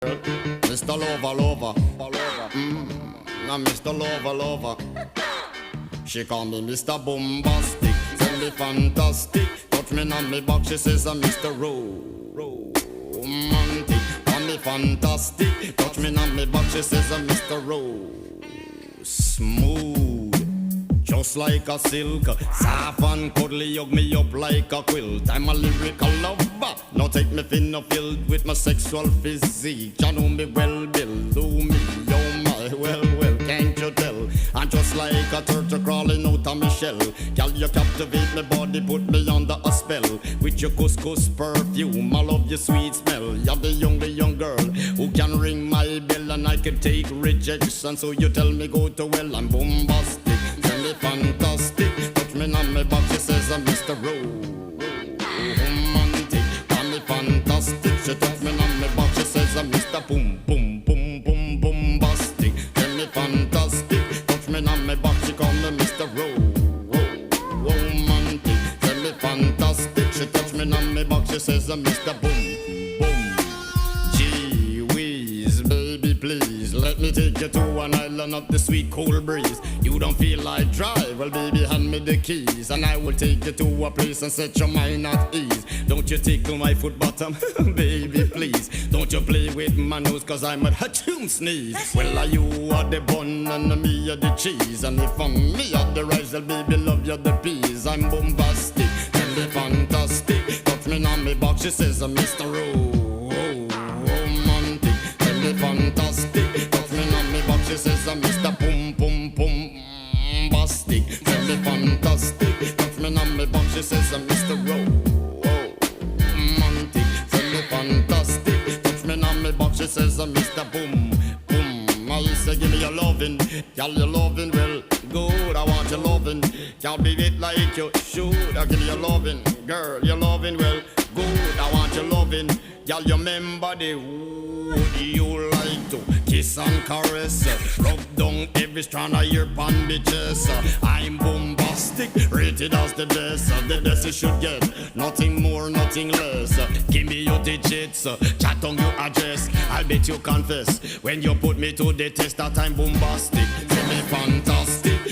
Mr. Lover, now Mr. Lover. She call me Mr. Bombastic, tell me fantastic. Touch me on me back, she says I'm Mr. Romantic. Call me fantastic, touch me on me back, she says I'm Mr. Smooth, just like a silk, soft and cuddly, hug me up like a quilt. I'm a lyrical lover, now take me thin or filled with my sexual physique. You know me well, Bill, do me, oh my, well, can't you tell? I'm just like a turtle crawling out of my shell. Girl, you captivate my body, put me under a spell. With your couscous perfume, I love your sweet smell. You're the young girl who can ring my bell, and I can take rejection. So you tell me go to well, I'm bombastic, tell me fantastic. Touch me on my back, she says I'm Mr. Romantic. Call me fantastic, she touch me on my back, she says I'm Mr. Bombastic. Tell me fantastic, touch me on my back, she call me Mr. Romantic. Tell me fantastic, she touch me on my back, she says I'm Mr. Boom. Gee whiz, baby please, let me take you to an island of the sweet cool breeze. You don't feel like drive, well baby hand me the keys, and I will take you to a place and set your mind at ease. Don't you tickle my foot bottom, baby please. Don't you play with my nose, cause I'm a hatchoon sneeze. Well you are the bun and me are the cheese, and if I'm me are the rice, well baby love you the peas. I'm bombastic, tell me fantastic. Touch me on me box, she says I'm Mr. Romantic. Tell me fantastic, touch me on me box, she says I'm Mr. Bombastic. Tell me fantastic, touch me on me box, she says I'm Mr. Romantic. Tell me fantastic, touch me on me box, she says I'm Mr. Boom. I say give me your lovin', girl your lovin' well good. I want your lovin', can't be it like you should. I give you your lovin', girl your lovin' well good. I want your lovin', girl you remember the wood you like to kiss and caress, rub down every strand of your pan bitches. I'm bombastic, rated as the best you should get, nothing more, nothing less. Give me your digits, chat on your address. I'll bet you confess when you put me to the test that I'm bombastic. Tell me fantastic.